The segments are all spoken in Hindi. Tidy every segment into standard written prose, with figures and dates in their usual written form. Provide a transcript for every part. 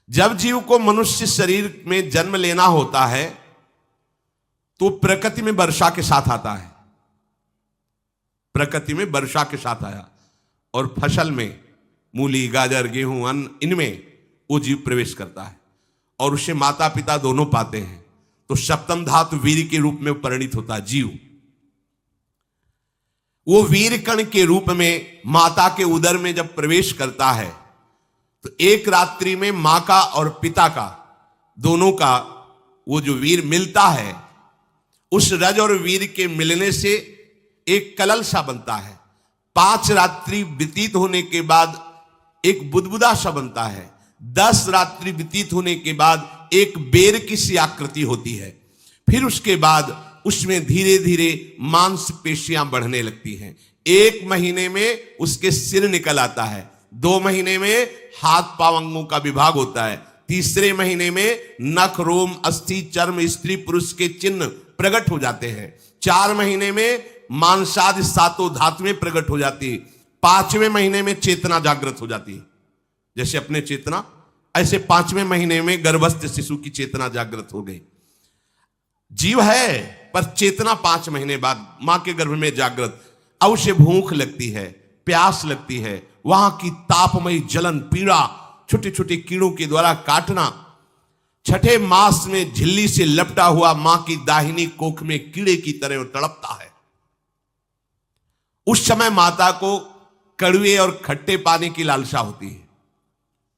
जब जीव को मनुष्य शरीर में जन्म लेना होता है तो प्रकृति में वर्षा के साथ आता है, प्रकृति में वर्षा के साथ आया और फसल में मूली, गाजर, गेहूं, अन्न, इनमें वो जीव प्रवेश करता है और उसे माता पिता दोनों पाते हैं। तो सप्तम धातु वीर के रूप में परिणित होता है जीव। वो वीर कण के रूप में माता के उदर में जब प्रवेश करता है तो एक रात्रि में मां का और पिता का दोनों का वो जो वीर मिलता है, उस रज और वीर के मिलने से एक कलल सा बनता है। 5 रात्रि व्यतीत होने के बाद एक बुदबुदा सा बनता है। 10 रात्रि व्यतीत होने के बाद एक बेर की सी आकृति होती है। फिर उसके बाद उसमें धीरे धीरे मांसपेशियां बढ़ने लगती हैं। 1 महीने में उसके सिर निकल आता है, 2 महीने में हाथ पांव अंगों का विभाग होता है, तीसरे महीने में नख, रोम, अस्थि, चर्म, स्त्री पुरुष के चिन्ह प्रकट हो जाते हैं, 4 महीने में मांसादि 7 धातुएं प्रकट हो जाती है, 5वें महीने में चेतना जागृत हो जाती है। जैसे अपने चेतना, ऐसे 5वें महीने में गर्भस्थ शिशु की चेतना जागृत हो गई। जीव है पर चेतना 5 महीने बाद मां के गर्भ में जागृत। अब उसे भूख लगती है, प्यास लगती है, वहां की तापमयी जलन, पीड़ा, छोटे छोटे कीड़ों के द्वारा काटना, 6ठे मास में झिल्ली से लपटा हुआ मां की दाहिनी कोख में कीड़े की तरह तड़पता है। उस समय माता को कड़वे और खट्टे पानी की लालसा होती है,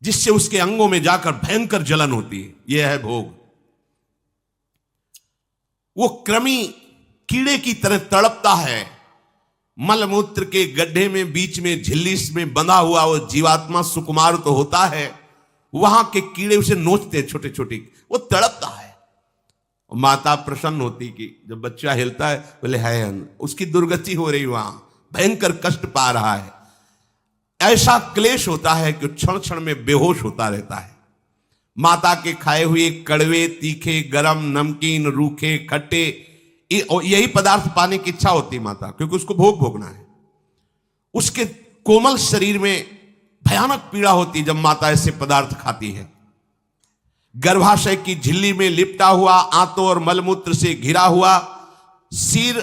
जिससे उसके अंगों में जाकर भयंकर जलन होती है। यह है भोग। वो कृमि कीड़े की तरह तड़पता है। मलमूत्र के गड्ढे में बीच में झिल्ली में बंधा हुआ वो जीवात्मा सुकुमार तो होता है, वहां के कीड़े उसे नोचते छोटे छोटे, वो तड़पता है। माता प्रसन्न होती कि जब बच्चा हिलता है बोले है, उसकी दुर्गति हो रही, वहां भयंकर कष्ट पा रहा है। ऐसा क्लेश होता है कि क्षण क्षण में बेहोश होता रहता है। माता के खाए हुए कड़वे, तीखे, गरम, नमकीन, रूखे, खट्टे, यही पदार्थ पाने की इच्छा होती है माता, क्योंकि उसको भोग भोगना है। उसके कोमल शरीर में भयानक पीड़ा होती जब माता ऐसे पदार्थ खाती है। गर्भाशय की झिल्ली में लिपटा हुआ, आंतों और मलमूत्र से घिरा हुआ सिर,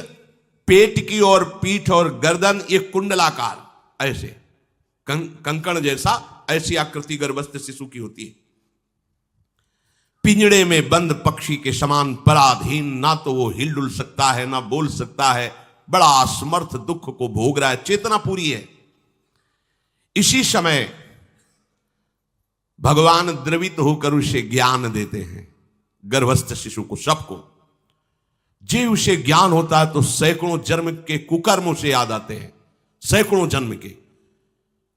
पेट की और पीठ और गर्दन, ये कुंडलाकार ऐसे कंकण जैसा, ऐसी आकृति गर्भस्थ शिशु की होती है। पिंजड़े में बंद पक्षी के समान पराधीन, ना तो वो हिलडुल सकता है ना बोल सकता है, बड़ा असमर्थ दुख को भोग रहा है, चेतना पूरी है। इसी समय भगवान द्रवित होकर उसे ज्ञान देते हैं, गर्भस्थ शिशु को, सबको। जे उसे ज्ञान होता है तो सैकड़ों जन्म के कुकर्मों से याद आते हैं, सैकड़ों जन्म के।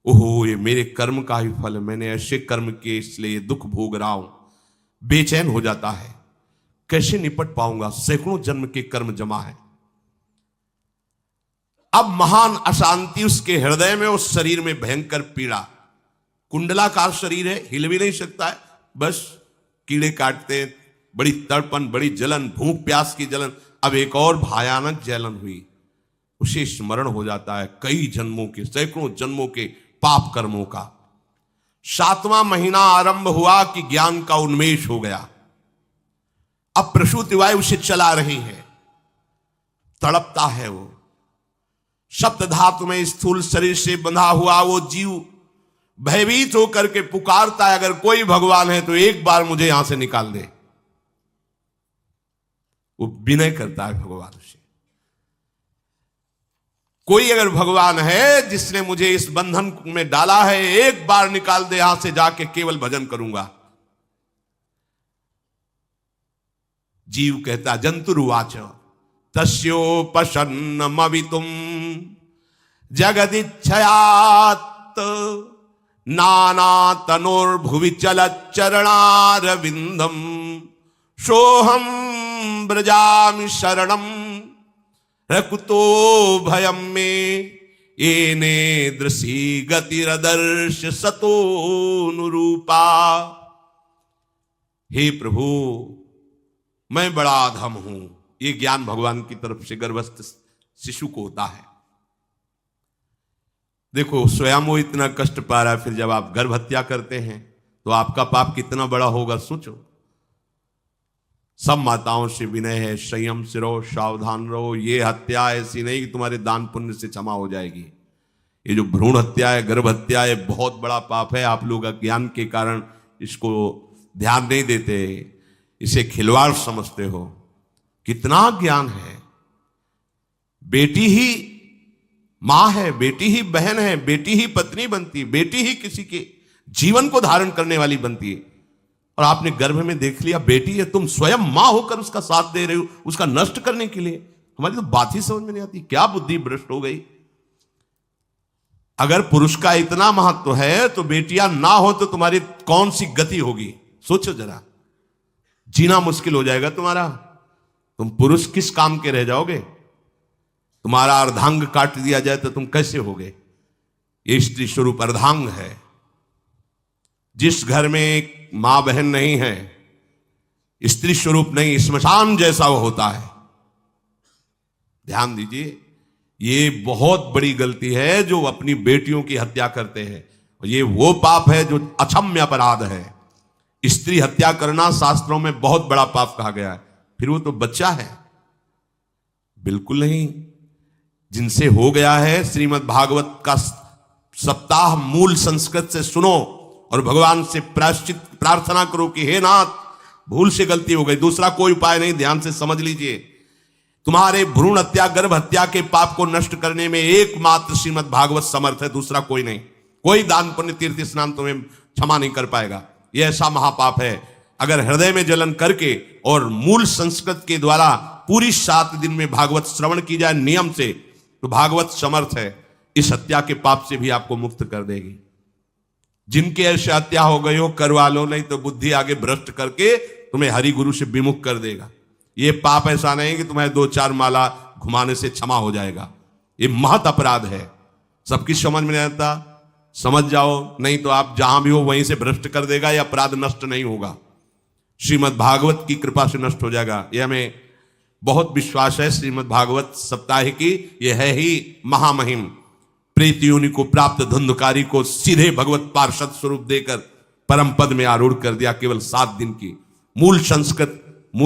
ओहो, ये मेरे कर्म का ही फल है, मैंने ऐसे कर्म किए इसलिए ये दुख भोग रहा हूं। बेचैन हो जाता है, कैसे निपट पाऊंगा, सैकड़ों जन्म के कर्म जमा है। अब महान अशांति उसके हृदय में, उस शरीर में भयंकर पीड़ा। कुंडलाकार शरीर है, हिल भी नहीं सकता है, बस कीड़े काटते हैं, बड़ी तड़पन, बड़ी जलन, भूख प्यास की जलन। अब एक और भयानक जलन हुई, उसे स्मरण हो जाता है कई जन्मों के, सैकड़ों जन्मों के पाप कर्मों का। 7वां महीना आरंभ हुआ कि ज्ञान का उन्मेष हो गया। अब प्रसूति वायु उसे चला रही है, तड़पता है वो। सप्त धातु में स्थूल शरीर से बंधा हुआ वो जीव भयभीत होकर के पुकारता है, अगर कोई भगवान है तो एक बार मुझे यहां से निकाल दे। वो विनय करता है भगवान से, कोई अगर भगवान है जिसने मुझे इस बंधन में डाला है, एक बार निकाल दे, यहां से जाके केवल भजन करूंगा। जीव कहता, जंतुरुवाच तस्योपसन्नमवितुम जगदिच्छयात् नाना तनोर्भुवि चलच्चरणारविंदम सोहम ब्रजामि शरणम रकुतो भयम में येने दृशी गतिरदर्श सतोनुरूपा। हे प्रभु, मैं बड़ा अधम हूं। ये ज्ञान भगवान की तरफ से गर्भस्थ शिशु को होता है। देखो, स्वयं वो इतना कष्ट पा रहा है, फिर जब आप गर्भ हत्या करते हैं तो आपका पाप कितना बड़ा होगा सोचो। सब माताओं से विनय है, संयम से रहो, सावधान रहो। ये हत्या ऐसी नहीं कि तुम्हारे दान पुण्य से क्षमा हो जाएगी। ये जो भ्रूण हत्या है, गर्भ हत्या है, बहुत बड़ा पाप है। आप लोग अज्ञान के कारण इसको ध्यान नहीं देते, इसे खिलवाड़ समझते हो। कितना ज्ञान है। बेटी ही मां है, बेटी ही बहन है, बेटी ही पत्नी बनती है, बेटी ही किसी के जीवन को धारण करने वाली बनती है। और आपने गर्भ में देख लिया बेटी है, तुम स्वयं मां होकर उसका साथ दे रहे हो उसका नष्ट करने के लिए। हमारी तो बात ही समझ में नहीं आती, क्या बुद्धि भ्रष्ट हो गई। अगर पुरुष का इतना महत्व है तो बेटियां ना हो तो तुम्हारी कौन सी गति होगी, सोचो जरा। जीना मुश्किल हो जाएगा तुम्हारा। तुम पुरुष किस काम के रह जाओगे। तुम्हारा अर्धांग काट दिया जाए तो तुम कैसे होगे। ये स्त्री स्वरूप अर्धांग है। जिस घर में एक मां बहन नहीं है, स्त्री स्वरूप नहीं, श्मशान जैसा वो होता है। ध्यान दीजिए, ये बहुत बड़ी गलती है जो अपनी बेटियों की हत्या करते हैं। और ये वो पाप है जो अक्षम्य अपराध है। स्त्री हत्या करना शास्त्रों में बहुत बड़ा पाप कहा गया है। फिर वो तो बच्चा है, बिल्कुल नहीं। जिनसे हो गया है, श्रीमद् भागवत का सप्ताह मूल संस्कृत से सुनो और भगवान से प्रायश्चित प्रार्थना करो कि हे नाथ, भूल से गलती हो गई, दूसरा कोई उपाय नहीं। ध्यान से समझ लीजिए, तुम्हारे भ्रूण हत्या गर्भ हत्या के पाप को नष्ट करने में एकमात्र श्रीमद् भागवत समर्थ है, दूसरा कोई नहीं। कोई दान पुण्य तीर्थ स्नान तुम्हें क्षमा नहीं कर पाएगा। यह ऐसा महापाप है। अगर हृदय में जलन करके और मूल संस्कृत के द्वारा पूरी 7 दिन में भागवत श्रवण की जाए नियम से, तो भागवत समर्थ है, इस हत्या के पाप से भी आपको मुक्त कर देगी। जिनके ऐसे हत्या हो गई हो करवा लो, नहीं तो बुद्धि आगे भ्रष्ट करके तुम्हें हरि गुरु से विमुख कर देगा। ये पाप ऐसा नहीं कि तुम्हें 2-4 माला घुमाने से क्षमा हो जाएगा। ये महत अपराध है। सबकी समझ में नहीं आता, समझ जाओ, नहीं तो आप जहां भी हो वहीं से भ्रष्ट कर देगा। यह अपराध नष्ट नहीं होगा, श्रीमद् भागवत की कृपा से नष्ट हो जाएगा। यह हमें बहुत विश्वास है। श्रीमद् भागवत सप्ताह की यह है ही महामहिम। प्रेत योनि को प्राप्त धुंधकारी को सीधे भगवत पार्षद स्वरूप देकर परम पद में आरूढ़ कर दिया। केवल 7 दिन की मूल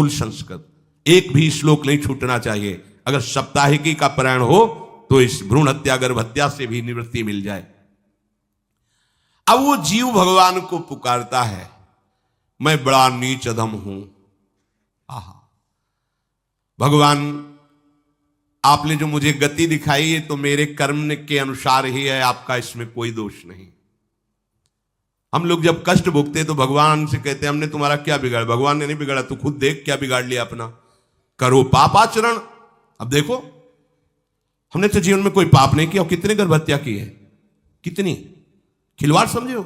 संस्कृत एक भी श्लोक नहीं छूटना चाहिए। अगर सप्ताहिकी का पारायण हो तो इस भ्रूण हत्या गर्भ हत्या से भी निवृत्ति मिल जाए। अब वो जीव भगवान को पुकारता है, मैं बड़ा नीच अधम हूं। आहा, भगवान आपने जो मुझे गति दिखाई है तो मेरे कर्म के अनुसार ही है, आपका इसमें कोई दोष नहीं। हम लोग जब कष्ट भोगते तो भगवान से कहते हमने तुम्हारा क्या बिगाड़ा। भगवान ने नहीं बिगाड़ा, तू खुद देख क्या बिगाड़ लिया अपना। करो पापाचरण। अब देखो, हमने तो जीवन में कोई पाप नहीं किया और कितने गर्भ हत्या की है, कितनी खिलवाड़ समझे हो।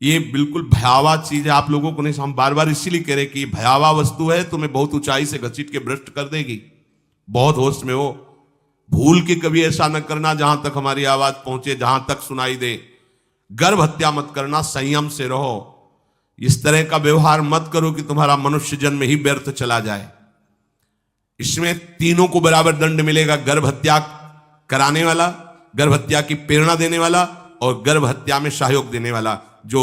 ये बिल्कुल भयावह चीज है। आप लोगों को नहीं, हम बार बार इसीलिए कह रहे कि भयावह वस्तु है, तुम्हें बहुत ऊंचाई से घसीट के भ्रष्ट कर देगी। बहुत होश में हो, भूल के कभी ऐसा न करना जहां तक हमारी आवाज पहुंचे, जहां तक सुनाई दे। गर्भ हत्या मत करना, संयम से रहो। इस तरह का व्यवहार मत करो कि तुम्हारा मनुष्य जन्म ही व्यर्थ चला जाए। इसमें तीनों को बराबर दंड मिलेगा। गर्भ हत्या कराने वाला, गर्भ हत्या की प्रेरणा देने वाला और गर्भ हत्या में सहयोग देने वाला। जो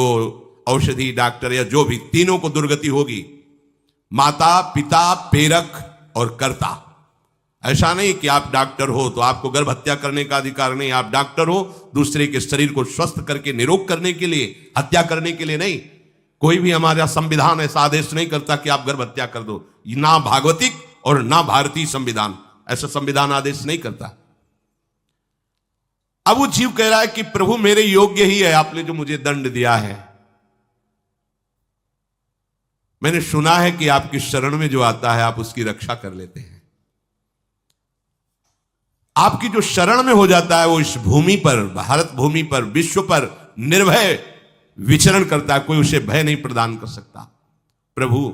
औषधि डॉक्टर या जो भी, तीनों को दुर्गति होगी। माता पिता प्रेरक और कर्ता। ऐसा नहीं कि आप डॉक्टर हो तो आपको गर्भ हत्या करने का अधिकार नहीं। आप डॉक्टर हो दूसरे के शरीर को स्वस्थ करके निरोग करने के लिए, हत्या करने के लिए नहीं। कोई भी हमारा संविधान ऐसा आदेश नहीं करता कि आप गर्भ हत्या कर दो। ना भागवतिक और ना भारतीय संविधान ऐसा संविधान आदेश नहीं करता। अब वो जीव कह रहा है कि प्रभु मेरे योग्य ही है, आपने जो मुझे दंड दिया है। मैंने सुना है कि आपकी शरण में जो आता है आप उसकी रक्षा कर लेते हैं। आपकी जो शरण में हो जाता है वो इस भूमि पर, भारत भूमि पर, विश्व पर निर्भय विचरण करता है। कोई उसे भय नहीं प्रदान कर सकता। प्रभु,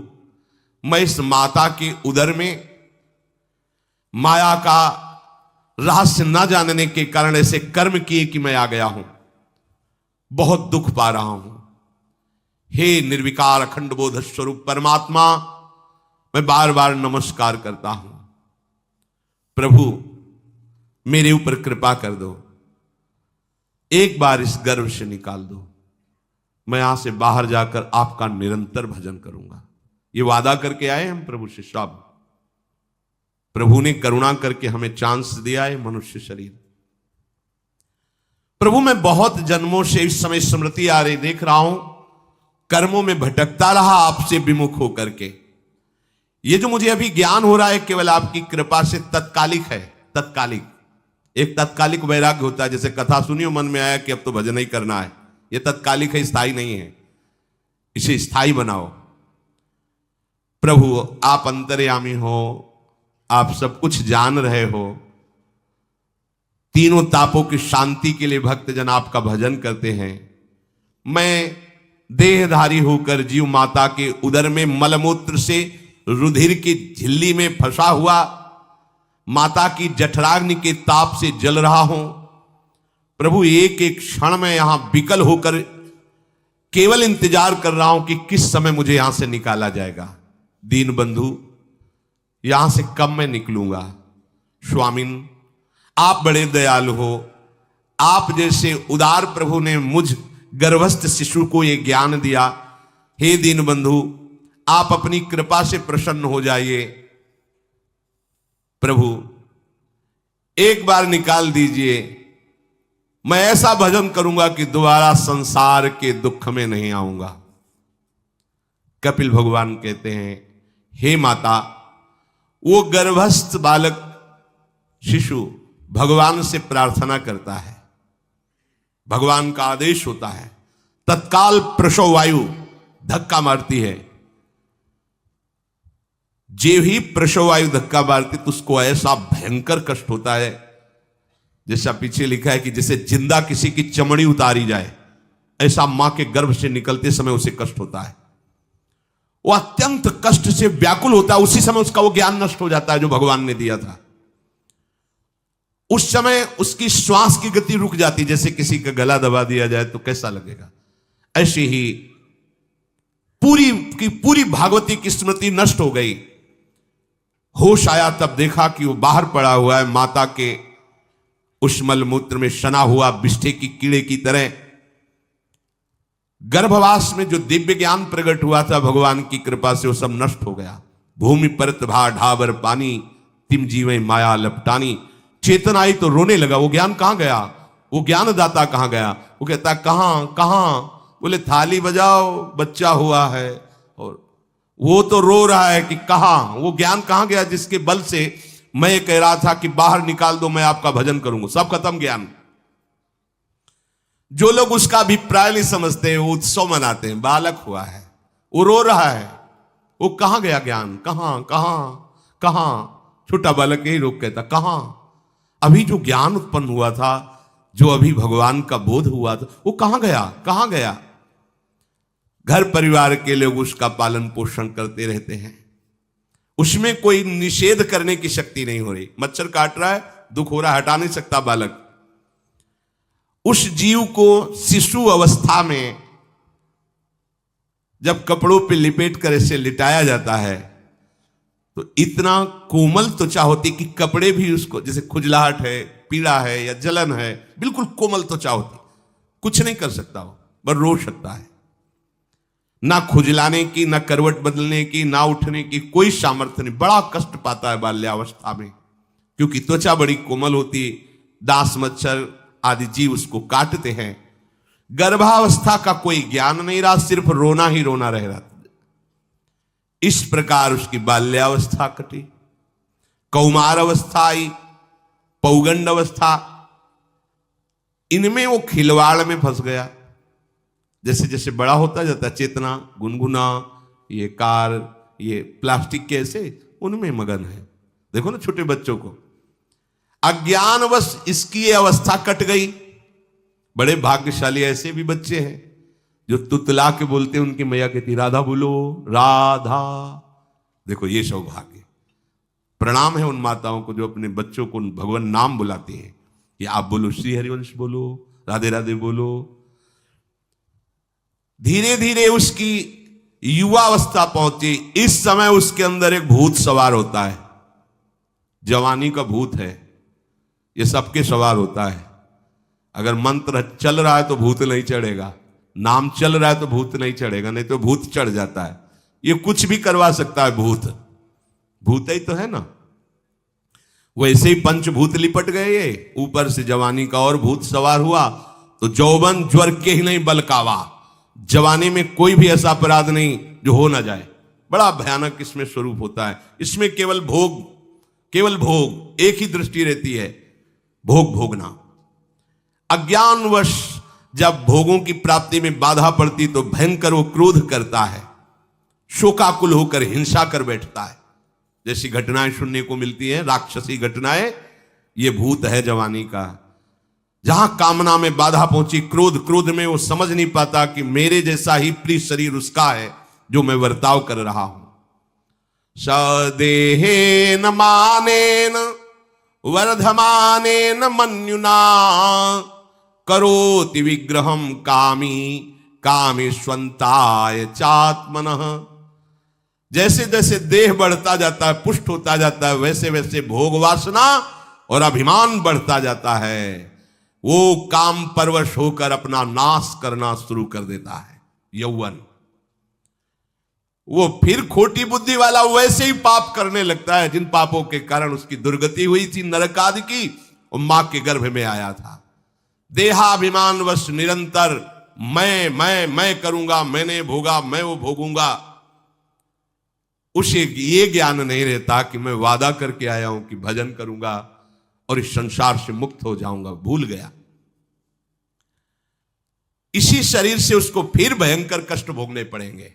मैं इस माता के उदर में माया का रहस्य न जानने के कारण ऐसे कर्म किए कि मैं आ गया हूं। बहुत दुख पा रहा हूं। हे निर्विकार अखंड बोध स्वरूप परमात्मा, मैं बार बार नमस्कार करता हूं। प्रभु, मेरे ऊपर कृपा कर दो, एक बार इस गर्भ से निकाल दो। मैं यहां से बाहर जाकर आपका निरंतर भजन करूंगा। ये वादा करके आए हम प्रभु से। सब प्रभु ने करुणा करके हमें चांस दिया है मनुष्य शरीर। प्रभु मैं बहुत जन्मों से इस समय स्मृति आ रही देख रहा हूं, कर्मों में भटकता रहा आपसे विमुख होकर के। ये जो मुझे अभी ज्ञान हो रहा है केवल आपकी कृपा से तत्कालिक है। तत्कालिक, एक तत्कालिक वैराग्य होता है, जैसे कथा सुनियो मन में आया कि अब तो भजन ही करना है। ये तत्कालिक है, स्थायी नहीं है। इसे स्थायी बनाओ। प्रभु आप अंतर्यामी हो, आप सब कुछ जान रहे हो। तीनों तापों की शांति के लिए भक्तजन आपका भजन करते हैं। मैं देहधारी होकर जीव माता के उदर में मलमूत्र से रुधिर की झिल्ली में फंसा हुआ माता की जठराग्नि के ताप से जल रहा हूं। प्रभु एक एक क्षण में यहां विकल होकर केवल इंतजार कर रहा हूं कि किस समय मुझे यहां से निकाला जाएगा। दीन बंधु, यहां से कब मैं निकलूंगा। स्वामिन आप बड़े दयालु हो। आप जैसे उदार प्रभु ने मुझ गर्भस्थ शिशु को यह ज्ञान दिया। हे दीन बंधु, आप अपनी कृपा से प्रसन्न हो जाइए। प्रभु एक बार निकाल दीजिए। मैं ऐसा भजन करूंगा कि दोबारा संसार के दुख में नहीं आऊंगा। कपिल भगवान कहते हैं, हे माता, वो गर्भस्थ बालक शिशु भगवान से प्रार्थना करता है। भगवान का आदेश होता है, तत्काल प्रसव वायु धक्का मारती है। जे ही प्रसव वायु धक्का मारती तो उसको ऐसा भयंकर कष्ट होता है, जैसा पीछे लिखा है कि जैसे जिंदा किसी की चमड़ी उतारी जाए, ऐसा मां के गर्भ से निकलते समय उसे कष्ट होता है। वो अत्यंत कष्ट से व्याकुल होता है। उसी समय उसका वो ज्ञान नष्ट हो जाता है जो भगवान ने दिया था। उस समय उसकी श्वास की गति रुक जाती, जैसे किसी का गला दबा दिया जाए तो कैसा लगेगा। ऐसे ही पूरी की पूरी भागवती की स्मृति नष्ट हो गई। होश आया तब देखा कि वो बाहर पड़ा हुआ है, माता के उस मलमूत्र में सना हुआ बिष्ठे की कीड़े की तरह। गर्भवास में जो दिव्य ज्ञान प्रकट हुआ था भगवान की कृपा से, वो सब नष्ट हो गया। भूमि परत भा ढाबर पानी, तिम जीवे माया लपटानी। चेतन आई तो रोने लगा। वो ज्ञान कहां गया, वो ज्ञानदाता कहां गया। वो कहता कहां कहां, बोले थाली बजाओ, बच्चा हुआ है। और वो तो रो रहा है कि कहां, वो ज्ञान कहां गया जिसके बल से मैं कह रहा था कि बाहर निकाल दो, मैं आपका भजन करूंगा। सब खत्म ज्ञान। जो लोग उसका अभिप्राय नहीं समझते, वो उत्सव मनाते हैं। बालक हुआ है, वो रो रहा है, वो कहां गया ज्ञान, कहां कहां कहां। छोटा बालक यही रोक कहता कहां। अभी जो ज्ञान उत्पन्न हुआ था, जो अभी भगवान का बोध हुआ था, वो कहां गया, कहां गया। घर परिवार के लोग उसका पालन पोषण करते रहते हैं। उसमें कोई निषेध करने की शक्ति नहीं हो रही। मच्छर काट रहा है, दुख हो रहा है, हटा नहीं सकता बालक। उस जीव को शिशु अवस्था में जब कपड़ों पे लिपेट कर इसे लिटाया जाता है तो इतना कोमल त्वचा होती कि कपड़े भी उसको, जैसे खुजलाहट है, पीड़ा है या जलन है, बिल्कुल कोमल त्वचा होती। कुछ नहीं कर सकता वो, बस रो सकता है। ना खुजलाने की, ना करवट बदलने की, ना उठने की कोई सामर्थ्य नहीं। बड़ा कष्ट पाता है बाल्यावस्था में, क्योंकि त्वचा बड़ी कोमल होती। दास मच्छर आदि जीव उसको काटते हैं। गर्भावस्था का कोई ज्ञान नहीं रहा, सिर्फ रोना ही रोना रह रहा। इस प्रकार उसकी बाल्यावस्था कटी, कौमार अवस्था आई, पौगंड अवस्था। इनमें वो खिलवाड़ में फंस गया। जैसे जैसे बड़ा होता जाता, चेतना, गुनगुना, ये कार, ये प्लास्टिक के ऐसे उनमें मगन है। देखो ना छोटे बच्चों को, अज्ञानवश इसकी अवस्था कट गई। बड़े भाग्यशाली ऐसे भी बच्चे हैं जो तुतला के बोलते हैं, उनकी मैया कहती राधा बोलो, राधा। देखो ये सौभाग्य। प्रणाम है उन माताओं को जो अपने बच्चों को भगवान नाम बुलाती हैं। कि आप बोलो श्री हरिवंश बोलो, राधे राधे बोलो। धीरे धीरे उसकी युवावस्था पहुंची। इस समय उसके अंदर एक भूत सवार होता है। जवानी का भूत है, ये सबके सवार होता है। अगर मंत्र चल रहा है तो भूत नहीं चढ़ेगा, नाम चल रहा है तो भूत नहीं चढ़ेगा, नहीं तो भूत चढ़ जाता है। ये कुछ भी करवा सकता है भूत, भूत ही तो है ना। वैसे ही पंचभूत लिपट गए, ये ऊपर से जवानी का और भूत सवार हुआ तो जौवन ज्वर के ही नहीं बलकावा। जवानी में कोई भी ऐसा अपराध नहीं जो हो ना जाए। बड़ा भयानक इसमें स्वरूप होता है। इसमें केवल भोग, केवल भोग, एक ही दृष्टि रहती है, भोग भोगना। अज्ञानवश जब भोगों की प्राप्ति में बाधा पड़ती तो भयंकर वो क्रोध करता है, शोकाकुल होकर हिंसा कर बैठता है। जैसी घटनाएं सुनने को मिलती हैं, राक्षसी घटनाएं, ये भूत है जवानी का। जहां कामना में बाधा पहुंची, क्रोध, क्रोध में वो समझ नहीं पाता कि मेरे जैसा ही प्रिय शरीर उसका है जो मैं वर्ताव कर रहा हूं। सदेहेन मानेन वर्धमानेन मन्युना करोति विग्रहम कामी कामेष्वंताय चात्मनः। जैसे जैसे देह बढ़ता जाता है, पुष्ट होता जाता है, वैसे वैसे भोग वासना और अभिमान बढ़ता जाता है। वो काम परवश होकर अपना नाश करना शुरू कर देता है। यौवन, वो फिर खोटी बुद्धि वाला वैसे ही पाप करने लगता है जिन पापों के कारण उसकी दुर्गति हुई थी नरक आदि की, और मां के गर्भ में आया था। देहाभिमानवश निरंतर मैं करूंगा, मैंने भोगा, मैं वो भोगूंगा। उसे ये ज्ञान नहीं रहता कि मैं वादा करके आया हूं कि भजन करूंगा और इस संसार से मुक्त हो जाऊंगा, भूल गया। इसी शरीर से उसको फिर भयंकर कष्ट भोगने पड़ेंगे।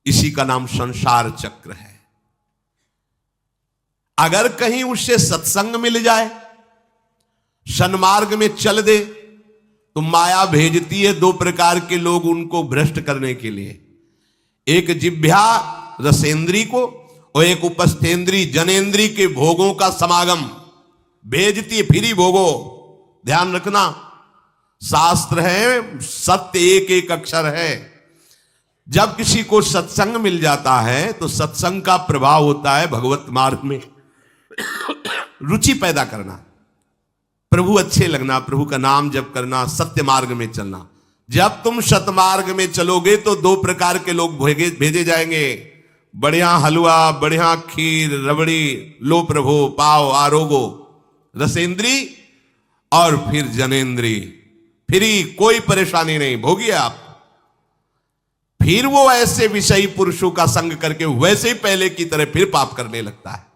इसी का नाम संसार चक्र है। अगर कहीं उससे सत्संग मिल जाए, सन्मार्ग में चल दे, तो माया भेजती है दो प्रकार के लोग उनको भ्रष्ट करने के लिए। एक जिह्वा रसेंद्री को और एक उपस्थेंद्री जनेंद्री के भोगों का समागम भेजती है। फिर ही भोगो, ध्यान रखना, शास्त्र है, सत्य एक एक अक्षर है। जब किसी को सत्संग मिल जाता है तो सत्संग का प्रभाव होता है भगवत मार्ग में रुचि पैदा करना, प्रभु अच्छे लगना, प्रभु का नाम जप करना, सत्य मार्ग में चलना। जब तुम सतमार्ग में चलोगे तो दो प्रकार के लोग भेजे जाएंगे। बढ़िया हलवा, बढ़िया खीर, रबड़ी, लो प्रभु, पाओ, आरोगो, रसेंद्री, और फिर जनेंद्री। फिर ही कोई परेशानी नहीं, भोगिए आप। फिर वो ऐसे विषयी पुरुषों का संग करके वैसे ही पहले की तरह फिर पाप करने लगता है।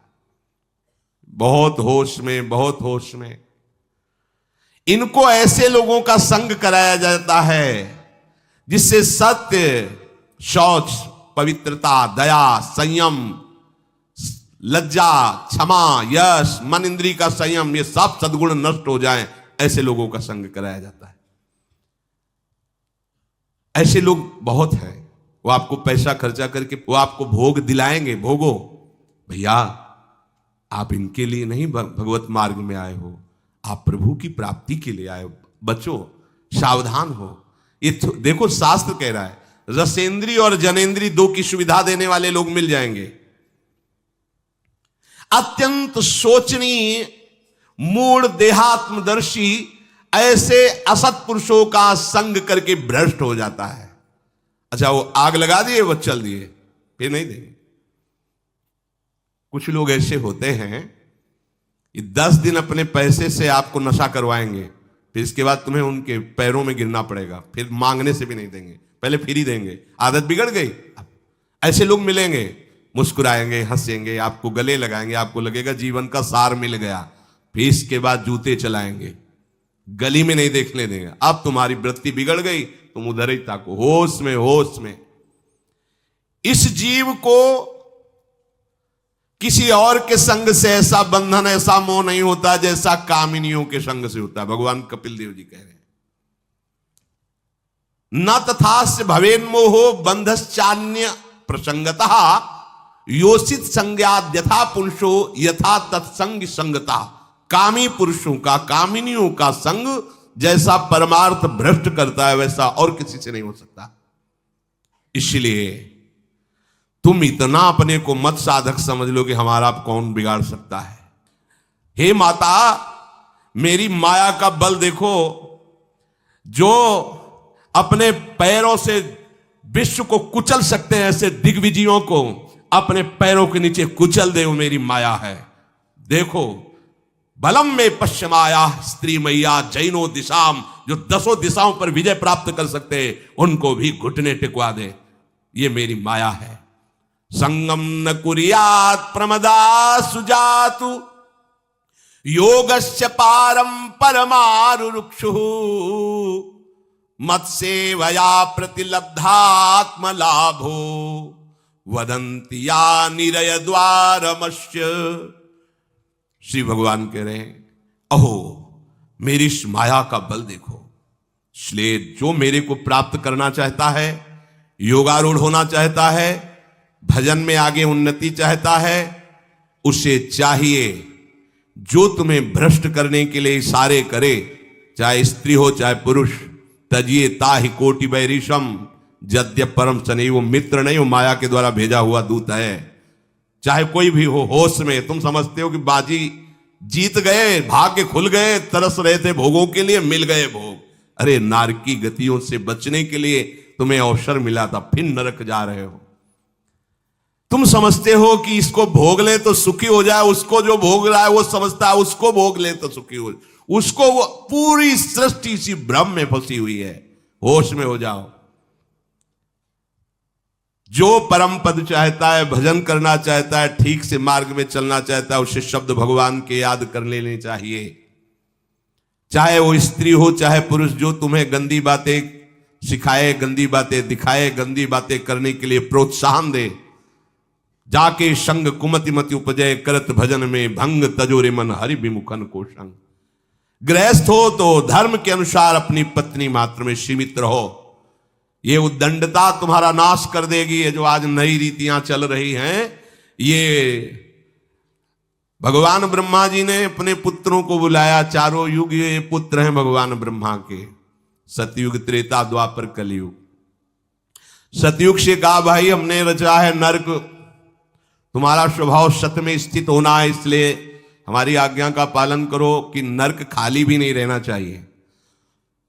बहुत होश में, बहुत होश में। इनको ऐसे लोगों का संग कराया जाता है जिससे सत्य, शौच, पवित्रता, दया, संयम, लज्जा, क्षमा, यश, मन इंद्री का संयम, ये सब सद्गुण नष्ट हो जाएं, ऐसे लोगों का संग कराया जाता है। ऐसे लोग बहुत हैं। वो आपको पैसा खर्चा करके वो आपको भोग दिलाएंगे, भोगो भैया, आप इनके लिए नहीं भगवत मार्ग में आए हो, आप प्रभु की प्राप्ति के लिए आए हो। बचो, सावधान हो। ये देखो शास्त्र कह रहा है, रसेंद्री और जनेंद्री दो की सुविधा देने वाले लोग मिल जाएंगे। अत्यंत सोचनीय, मूढ़, देहात्मदर्शी ऐसे असत पुरुषों का संग करके भ्रष्ट हो जाता है। अच्छा, वो आग लगा दिए, वो चल दिए, फिर नहीं देंगे। कुछ लोग ऐसे होते हैं, ये 10 दिन अपने पैसे से आपको नशा करवाएंगे, फिर इसके बाद तुम्हें उनके पैरों में गिरना पड़ेगा, फिर मांगने से भी नहीं देंगे, पहले फिर ही देंगे। आदत बिगड़ गई। ऐसे लोग मिलेंगे, मुस्कुराएंगे, हंसेंगे, आपको गले लगाएंगे, आपको लगेगा जीवन का सार मिल गया, फिर इसके बाद जूते चलाएंगे, गली में नहीं देखने देंगे। अब तुम्हारी वृत्ति बिगड़ गई, तुम उधर ही ताको, होश में, होश में। इस जीव को किसी और के संग से ऐसा बंधन, ऐसा मोह नहीं होता जैसा कामिनियों के संग से होता है। भगवान कपिल देव जी कह रहे हैं, न तथास्य भवेन्मोहो बंधश्चान्य प्रसंगतः योषित संज्ञाद यथा पुरुषो यथा तत्संग संगता। कामी पुरुषों का, कामिनियों का संग जैसा परमार्थ भ्रष्ट करता है वैसा और किसी से नहीं हो सकता। इसलिए तुम इतना अपने को मत साधक समझ लो कि हमारा कौन बिगाड़ सकता है। हे माता, मेरी माया का बल देखो। जो अपने पैरों से विश्व को कुचल सकते हैं, ऐसे दिग्विजयों को अपने पैरों के नीचे कुचल दे, वो मेरी माया है। देखो, बलम में पश्चिमाया स्त्री मैया जैनो दिशाम, जो 10 दिशाओं पर विजय प्राप्त कर सकते हैं, उनको भी घुटने टिकवा दे, ये मेरी माया है। संगम न कुर्यात् प्रमदा सुजातु योगस्य पारम परमारुरुक्षु मत्सेवया प्रतिलब्धात्म लाभो वदंती या निरय द्वारमस्य। श्री भगवान कह रहे हैं, अहो मेरी इस माया का बल देखो। इसलिए जो मेरे को प्राप्त करना चाहता है, योगारूढ़ होना चाहता है, भजन में आगे उन्नति चाहता है, उसे चाहिए जो तुम्हें भ्रष्ट करने के लिए इशारे करे, चाहे स्त्री हो चाहे पुरुष, तजिए ताहि कोटि बैरिशम यद्य परम सनी। वो मित्र नहीं, वो माया के द्वारा भेजा हुआ दूत है। चाहे कोई भी हो, होश में तुम समझते हो कि बाजी जीत गए, भाग्य खुल गए, तरस रहे थे भोगों के लिए, मिल गए भोग। अरे नारकी गतियों से बचने के लिए तुम्हें अवसर मिला था, फिर नरक जा रहे हो। तुम समझते हो कि इसको भोग ले तो सुखी हो जाए, उसको जो भोग रहा है वो समझता है उसको भोग ले तो सुखी हो जाए। उसको वो पूरी सृष्टि इसी भ्रम में फंसी हुई है। होश में हो जाओ। जो परम पद चाहता है, भजन करना चाहता है, ठीक से मार्ग में चलना चाहता है, उसे शब्द भगवान के याद कर लेने चाहिए। चाहे वो स्त्री हो चाहे पुरुष, जो तुम्हें गंदी बातें सिखाए, गंदी बातें दिखाए, गंदी बातें करने के लिए प्रोत्साहन दे, जाके संग कुमति मति उपजय करत भजन में भंग तजोरे मन हरि विमुखन को संग। गृहस्थ हो तो धर्म के अनुसार अपनी पत्नी मात्र में सीमित रहो। ये उद्दंडता तुम्हारा नाश कर देगी। ये जो आज नई रीतियां चल रही हैं, ये भगवान ब्रह्मा जी ने अपने पुत्रों को बुलाया। चारों युग ये पुत्र हैं भगवान ब्रह्मा के, सतयुग त्रेता द्वापर कलयुग। सतयुग से कहा, भाई हमने रचा है नर्क, तुम्हारा स्वभाव सत्य में स्थित होना है, इसलिए हमारी आज्ञा का पालन करो कि नर्क खाली भी नहीं रहना चाहिए।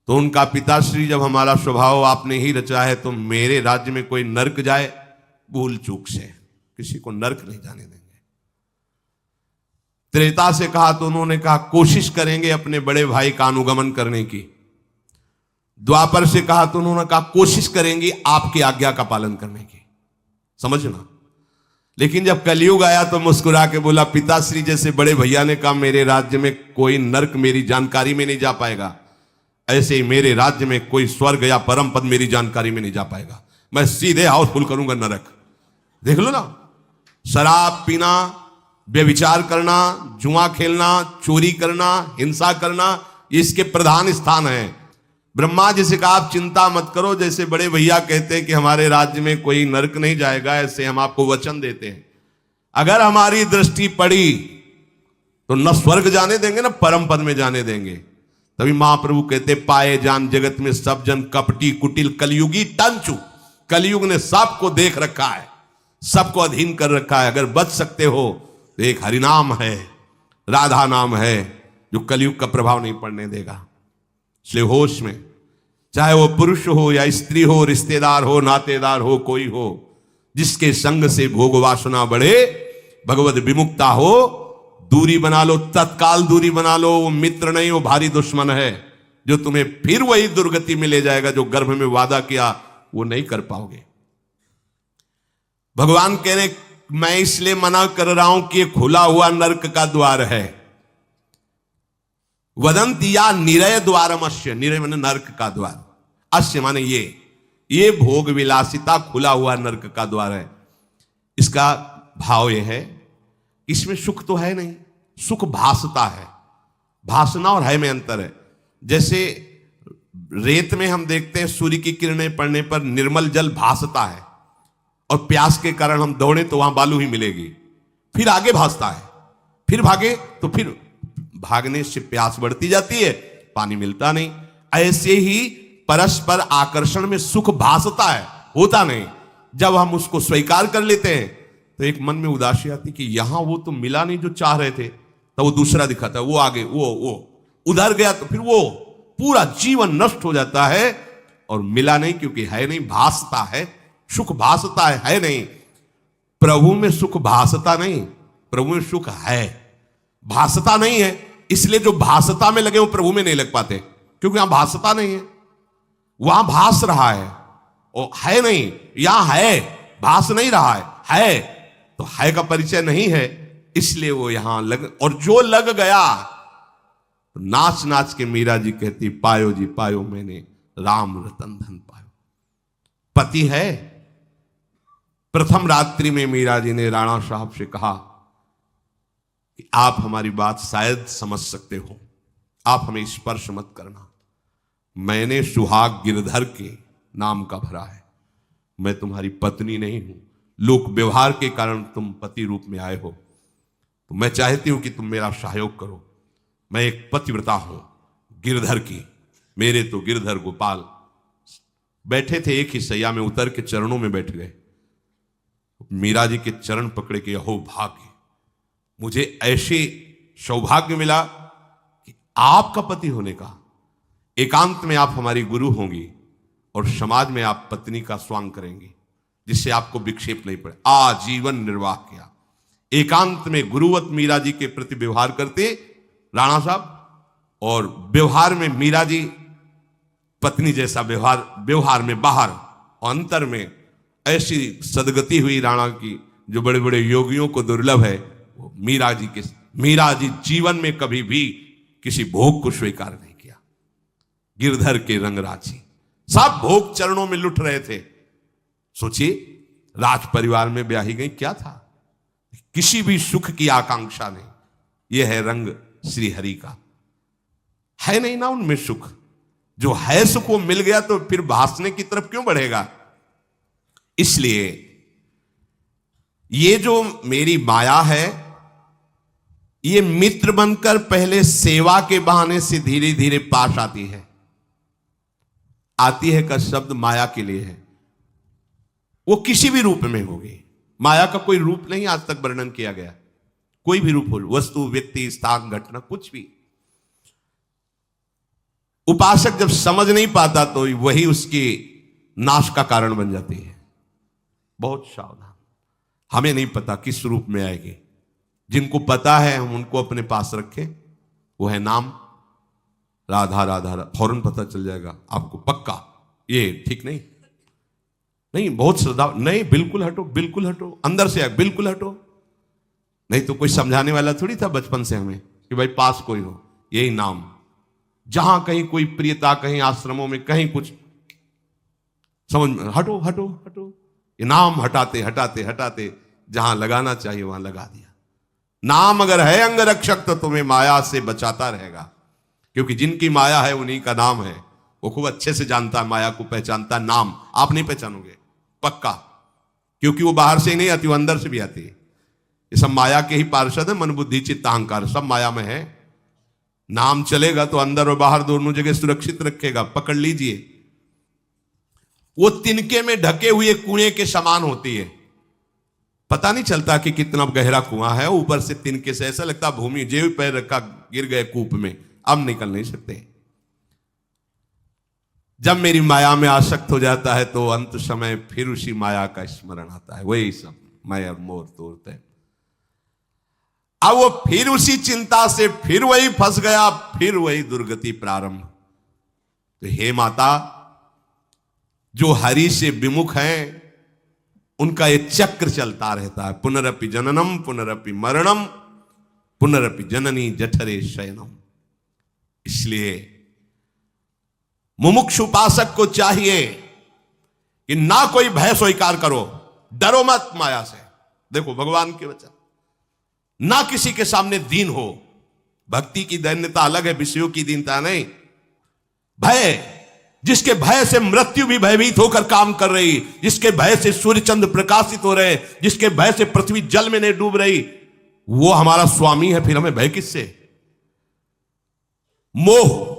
तो उनका पिताश्री, जब हमारा स्वभाव आपने ही रचा है तो मेरे राज्य में कोई नर्क जाए, भूल चूक से किसी को नर्क नहीं जाने देंगे। त्रेता से कहा तो उन्होंने कहा कोशिश करेंगे अपने बड़े भाई का अनुगमन करने की। द्वापर से कहा तो उन्होंने कहा कोशिश करेंगे आपकी आज्ञा का पालन करने की। समझना। लेकिन जब कलयुग आया तो मुस्कुरा के बोला, पिताश्री जैसे बड़े भैया ने कहा मेरे राज्य में कोई नर्क मेरी जानकारी में नहीं जा पाएगा, ऐसे ही मेरे राज्य में कोई स्वर्ग या परम पद मेरी जानकारी में नहीं जा पाएगा। मैं सीधे हाउसफुल करूंगा नरक। देख लो ना, शराब पीना, व्यभिचार करना, जुआ खेलना, चोरी करना, हिंसा करना, इसके प्रधान स्थान है। ब्रह्मा जी से कहा आप चिंता मत करो, जैसे बड़े भैया कहते हैं कि हमारे राज्य में कोई नरक नहीं जाएगा, ऐसे हम आपको वचन देते हैं। अगर हमारी दृष्टि पड़ी तो न स्वर्ग जाने देंगे न परम पद में जाने देंगे। तभी महाप्रभु कहते पाए जान जगत में सब जन कपटी कुटिल कलयुगी टंचु। कलयुग ने सबको देख रखा है, सबको अधीन कर रखा है। अगर बच सकते हो तो एक हरिनाम है, राधा नाम है, जो कलयुग का प्रभाव नहीं पड़ने देगा। इसलिए होश में, चाहे वो पुरुष हो या स्त्री हो, रिश्तेदार हो, नातेदार हो, कोई हो, जिसके संग से भोग वासना बढ़े, भगवत विमुक्ता हो, दूरी बना लो, तत्काल दूरी बना लो। वो मित्र नहीं, वो भारी दुश्मन है, जो तुम्हें फिर वही दुर्गति में ले जाएगा जो गर्भ में वादा किया वो नहीं कर पाओगे। भगवान कह रहे मैं इसलिए मना कर रहा हूं कि खुला हुआ नरक का द्वार है। वदंती या निरय द्वारमस्य, निरय माने नरक का द्वार, अस्य माने ये भोग विलासिता खुला हुआ नरक का द्वार है। इसका भाव यह है, इसमें सुख तो है नहीं, सुख भासता है। भासना और है में अंतर है। जैसे रेत में हम देखते हैं सूर्य की किरणें पड़ने पर निर्मल जल भासता है, और प्यास के कारण हम दौड़े तो वहां बालू ही मिलेगी, फिर आगे भासता है, फिर भागे तो फिर भागने से प्यास बढ़ती जाती है, पानी मिलता नहीं। ऐसे ही परस्पर आकर्षण में सुख भासता है, होता नहीं। जब हम उसको स्वीकार कर लेते हैं तो एक मन में उदासी आती कि यहां वो तो मिला नहीं जो चाह रहे थे, तो वो दूसरा दिखाता है, वो आगे वो उधर गया तो फिर वो पूरा जीवन नष्ट हो जाता है। और मिला नहीं, क्योंकि है नहीं, भासता है, सुख भासता है नहीं। प्रभु में सुख भासता नहीं, प्रभु में सुख है, भासता नहीं है। इसलिए जो भासता में लगे वो प्रभु में नहीं लग पाते, क्योंकि यहां भासता नहीं है, वहां भास रहा है, और है नहीं, यहां है, भास नहीं रहा है तो है का परिचय नहीं है, इसलिए वो यहां लग। और जो लग गया तो नाच नाच के मीरा जी कहती, पायो जी पायो मैंने राम रतन धन पायो। पति है। प्रथम रात्रि में मीरा जी ने राणा साहब से कहा कि आप हमारी बात शायद समझ सकते हो, आप हमें स्पर्श मत करना। मैंने सुहाग गिरधर के नाम का भरा है, मैं तुम्हारी पत्नी नहीं हूं। लोक व्यवहार के कारण तुम पति रूप में आए हो, तो मैं चाहती हूं कि तुम मेरा सहयोग करो। मैं एक पतिव्रता हूं गिरधर की। मेरे तो गिरधर गोपाल बैठे थे एक ही सैया में, उतर के चरणों में बैठ गए। मीरा जी के चरण पकड़े के, अहो भाग्य, मुझे ऐसे सौभाग्य मिला कि आपका पति होने का। एकांत में आप हमारी गुरु होंगी और समाज में आप पत्नी का स्वांग करेंगी, जिससे आपको विक्षेप नहीं पड़े। आजीवन निर्वाह किया। एकांत में गुरुवत मीरा जी के प्रति व्यवहार करते राणा साहब, और व्यवहार में मीरा जी पत्नी जैसा व्यवहार में बाहर, और अंतर में ऐसी सदगति हुई राणा की जो बड़े बड़े योगियों को दुर्लभ है। वो मीरा जी जीवन में कभी भी किसी भोग को स्वीकार नहीं किया। गिरधर के रंगराजी, सब भोग चरणों में लुट रहे थे। सोचिए, राज परिवार में ब्याही गई, क्या था, किसी भी सुख की आकांक्षा नहीं। यह है रंग श्री हरि का, है नहीं ना उनमें सुख। जो है सुख वो मिल गया तो फिर भासने की तरफ क्यों बढ़ेगा। इसलिए ये जो मेरी माया है, ये मित्र बनकर पहले सेवा के बहाने से धीरे धीरे पास आती है। आती है का शब्द माया के लिए है, वो किसी भी रूप में होगी। माया का कोई रूप नहीं आज तक वर्णन किया गया, कोई भी रूप हो, वस्तु, व्यक्ति, स्थान, घटना, कुछ भी। उपासक जब समझ नहीं पाता तो वही उसकी नाश का कारण बन जाती है। बहुत सावधान, हमें नहीं पता किस रूप में आएगी। जिनको पता है हम उनको अपने पास रखें। वो है नाम, राधा राधा, फौरन पता चल जाएगा आपको पक्का। ये ठीक नहीं, नहीं बहुत श्रद्धा नहीं, बिल्कुल हटो, बिल्कुल हटो, अंदर से बिल्कुल हटो। नहीं तो कोई समझाने वाला थोड़ी था बचपन से हमें कि भाई पास कोई हो, यही नाम। जहां कहीं कोई प्रियता, कहीं आश्रमों में कहीं कुछ समझ में, हटो हटो हटो, ये नाम हटाते हटाते हटाते जहां लगाना चाहिए वहां लगा दिया। नाम अगर है अंगरक्षक तो तुम्हें माया से बचाता रहेगा, क्योंकि जिनकी माया है उन्हीं का नाम है। वो खूब अच्छे से जानता है, माया को पहचानता है। नाम आप नहीं पहचानोगे पक्का, क्योंकि वो बाहर से ही नहीं आती, वो अंदर से भी आती है। ये सब माया के ही पार्षद है, मन बुद्धि चित्त अहंकार सब माया में है। नाम चलेगा तो अंदर और बाहर दोनों जगह सुरक्षित रखेगा। पकड़ लीजिए, वो तिनके में ढके हुए कुएं के समान होती है। पता नहीं चलता कि कितना गहरा कुआं है, ऊपर से तिनके से ऐसा लगता भूमि, जेब पैर रखा गिर गए कूप में, अब निकल नहीं सकते। जब मेरी माया में आसक्त हो जाता है तो अंत समय फिर उसी माया का स्मरण आता है। वही सब मैं और मोर तोड़ते, अब वो फिर उसी चिंता से फिर वही फंस गया, फिर वही दुर्गति प्रारंभ। तो हे माता, जो हरि से विमुख हैं उनका ये चक्र चलता रहता है। पुनरपि जननम पुनरपि मरणम पुनरपि जननी जठरे शयनम। इसलिए मुमुक्षु उपासक को चाहिए कि ना कोई भय स्वीकार करो, डरो मत माया से। देखो भगवान के वचन, ना किसी के सामने दीन हो। भक्ति की दैन्यता अलग है, विषयों की दीनता नहीं। भय, जिसके भय से मृत्यु भी भयभीत होकर काम कर रही, जिसके भय से सूर्य चंद्र प्रकाशित हो रहे, जिसके भय से पृथ्वी जल में नहीं डूब रही, वो हमारा स्वामी है। फिर हमें भय किससे? मोह,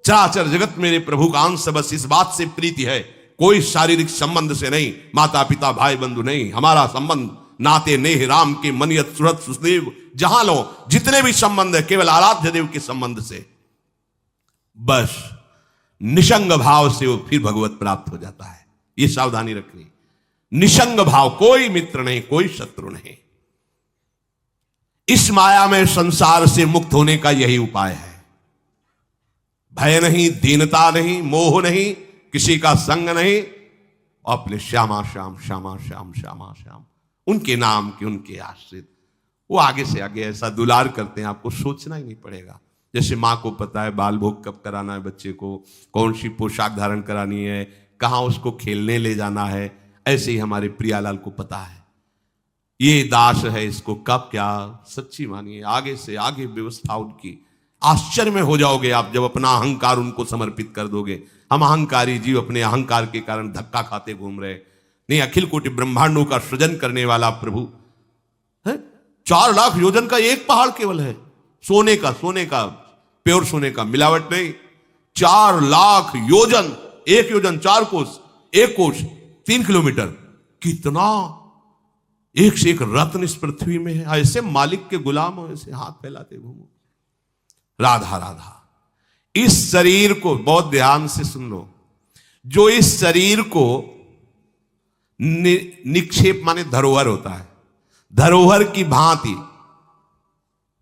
चराचर जगत मेरे प्रभु का अंश, बस इस बात से प्रीति है, कोई शारीरिक संबंध से नहीं, माता पिता भाई बंधु नहीं। हमारा संबंध नाते नेह राम के मनियत सुरत सुदेव, जहां लो जितने भी संबंध है केवल आराध्य देव के संबंध से। बस निसंग भाव से वो फिर भगवत प्राप्त हो जाता है। ये सावधानी रखनी, निसंग भाव, कोई मित्र नहीं, कोई शत्रु नहीं। इस माया में संसार से मुक्त होने का यही उपाय है। भय नहीं, दीनता नहीं, मोह नहीं, किसी का संग नहीं, अपने श्यामा श्याम श्यामा श्याम श्यामा श्याम, उनके नाम के, उनके आश्रित, वो आगे से आगे ऐसा दुलार करते हैं, आपको सोचना ही नहीं पड़ेगा। जैसे माँ को पता है बाल भोग कब कराना है बच्चे को, कौन सी पोशाक धारण करानी है, कहाँ उसको खेलने ले जाना है, ऐसे ही हमारे प्रियालाल को पता है ये दास है, इसको कब क्या। सच्ची मानिए, आगे से आगे व्यवस्था उनकी। आश्चर्य में हो जाओगे आप जब अपना अहंकार उनको समर्पित कर दोगे। हम अहंकारी जीव अपने अहंकार के कारण धक्का खाते घूम रहे, नहीं, अखिल कोटि ब्रह्मांडों का सृजन करने वाला प्रभु है। 4 लाख योजन का एक पहाड़ केवल है, सोने का प्योर सोने का, मिलावट नहीं। 4 लाख योजन, 1 योजन 4 कोस, 1 कोस 3 किलोमीटर, कितना एक से एक रत्न इस पृथ्वी में है। ऐसे मालिक के गुलाम हो, ऐसे हाथ फैलाते घूमो। राधा राधा। इस शरीर को बहुत ध्यान से सुन लो, जो इस शरीर को निक्षेप माने धरोहर होता है, धरोहर की भांति,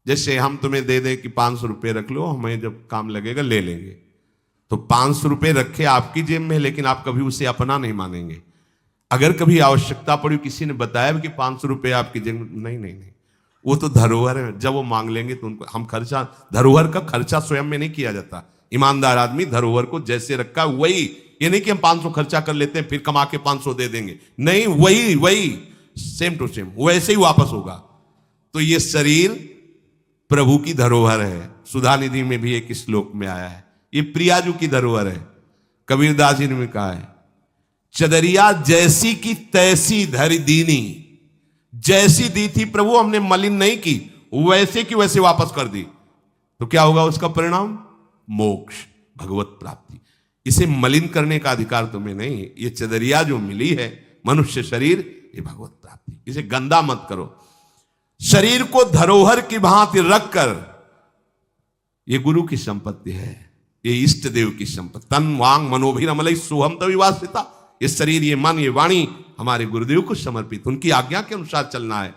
जैसे हम तुम्हें दे दे कि 500 रुपए रख लो, हमें जब काम लगेगा ले लेंगे, तो 500 रुपए रखे आपकी जेब में, लेकिन आप कभी उसे अपना नहीं मानेंगे। अगर कभी आवश्यकता पड़ी, किसी ने बताया कि 500 रुपए आपकी जेब में, नहीं नहीं नहीं, वो तो धरोहर है। जब वो मांग लेंगे तो उनको हम खर्चा, धरोहर का खर्चा स्वयं में नहीं किया जाता। ईमानदार आदमी धरोहर को जैसे रखा वही, ये नहीं कि हम 500 खर्चा कर लेते हैं फिर कमा के 500 दे देंगे, नहीं, वही सेम टू सेम वैसे ही वापस होगा। तो ये शरीर प्रभु की धरोहर है। सुधा निधि में भी एक श्लोक में आया है, ये प्रियाजू की धरोहर है। कबीरदास जी ने कहा है, चदरिया जैसी की तैसी धरि दीनी, जैसी दी थी प्रभु हमने मलिन नहीं की, वैसे की वैसे वापस कर दी, तो क्या होगा उसका परिणाम? मोक्ष, भगवत प्राप्ति। इसे मलिन करने का अधिकार तुम्हें नहीं। ये चदरिया जो मिली है मनुष्य शरीर, ये भगवत प्राप्ति, इसे गंदा मत करो। शरीर को धरोहर की भांति रखकर, ये गुरु की संपत्ति है, ये इष्ट देव की संपत्ति। तन वांग मनोभिरमलई सोहम तविवासिता, ये शरीर, ये मन, ये वाणी हमारे गुरुदेव को समर्पित, उनकी आज्ञा के अनुसार चलना है।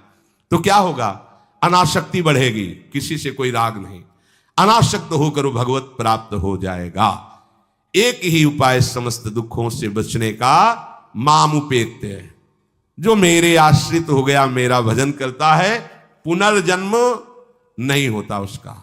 तो क्या होगा? अनासक्ति बढ़ेगी, किसी से कोई राग नहीं, अनासक्त होकर वो भगवत प्राप्त हो जाएगा। एक ही उपाय समस्त दुखों से बचने का, मामुपेत्य, जो मेरे आश्रित हो गया, मेरा भजन करता है, पुनर्जन्म नहीं होता उसका।